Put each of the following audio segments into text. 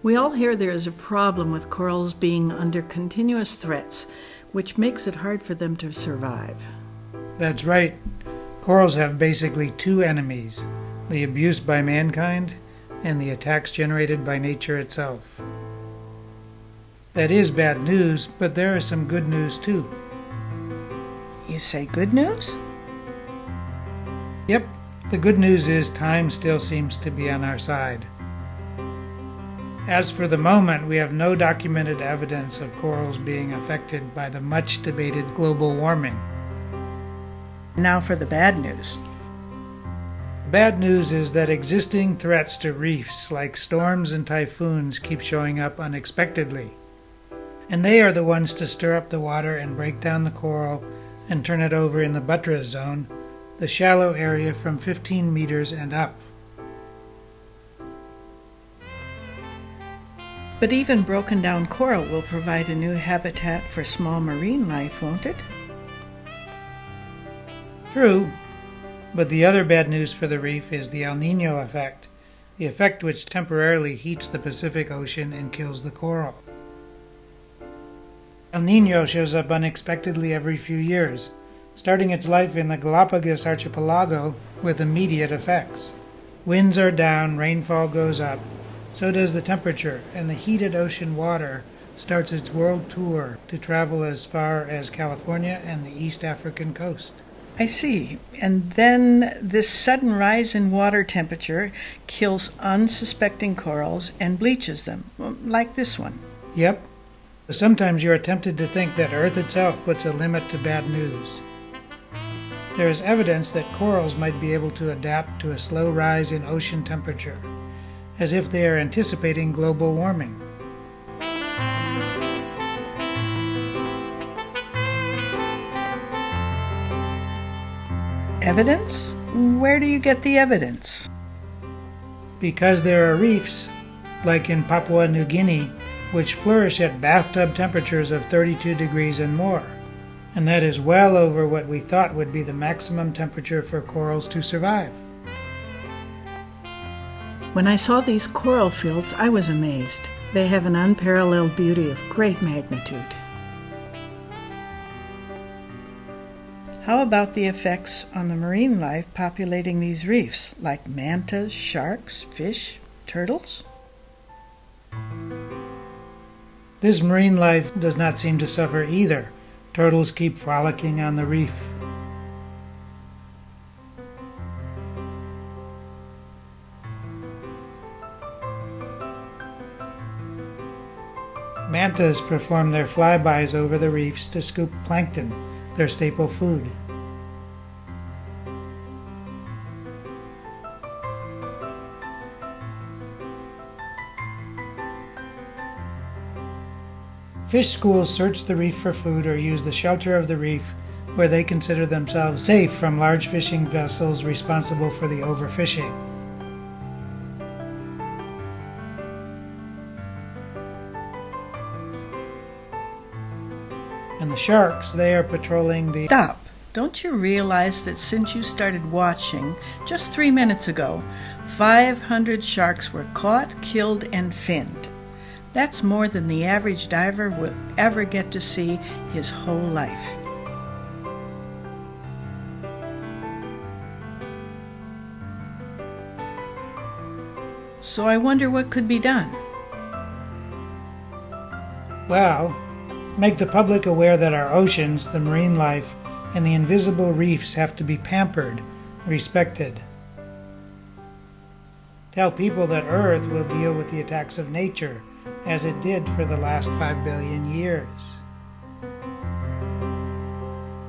We all hear there is a problem with corals being under continuous threats, which makes it hard for them to survive. That's right. Corals have basically two enemies, the abuse by mankind and the attacks generated by nature itself. That is bad news, but there is some good news too. You say good news? Yep, the good news is time still seems to be on our side. As for the moment, we have no documented evidence of corals being affected by the much debated global warming. Now for the bad news. Bad news is that existing threats to reefs like storms and typhoons keep showing up unexpectedly. And they are the ones to stir up the water and break down the coral and turn it over in the buttress zone, the shallow area from 15 meters and up. But even broken down coral will provide a new habitat for small marine life, won't it? True, but the other bad news for the reef is the El Niño effect, the effect which temporarily heats the Pacific Ocean and kills the coral. El Niño shows up unexpectedly every few years, starting its life in the Galapagos archipelago with immediate effects. Winds are down, rainfall goes up, so does the temperature, and the heated ocean water starts its world tour to travel as far as California and the East African coast. I see. And then this sudden rise in water temperature kills unsuspecting corals and bleaches them, like this one. Yep. Sometimes you're tempted to think that Earth itself puts a limit to bad news. There is evidence that corals might be able to adapt to a slow rise in ocean temperature, as if they are anticipating global warming. Evidence? Where do you get the evidence? Because there are reefs, like in Papua New Guinea, which flourish at bathtub temperatures of 32 degrees and more, and that is well over what we thought would be the maximum temperature for corals to survive. When I saw these coral fields, I was amazed. They have an unparalleled beauty of great magnitude. How about the effects on the marine life populating these reefs, like mantas, sharks, fish, turtles? This marine life does not seem to suffer either. Turtles keep frolicking on the reef. Mantas perform their flybys over the reefs to scoop plankton, their staple food. Fish schools search the reef for food or use the shelter of the reef where they consider themselves safe from large fishing vessels responsible for the overfishing. And the sharks, they are patrolling the... Stop! Don't you realize that since you started watching, just 3 minutes ago, 500 sharks were caught, killed, and finned? That's more than the average diver will ever get to see his whole life. So I wonder what could be done. Well, make the public aware that our oceans, the marine life, and the invisible reefs have to be pampered, respected. Tell people that Earth will deal with the attacks of nature, as it did for the last 5 billion years.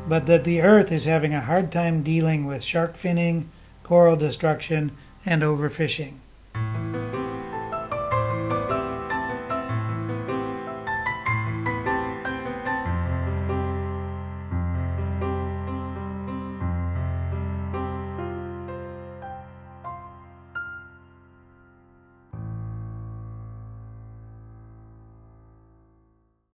But that the Earth is having a hard time dealing with shark finning, coral destruction, and overfishing.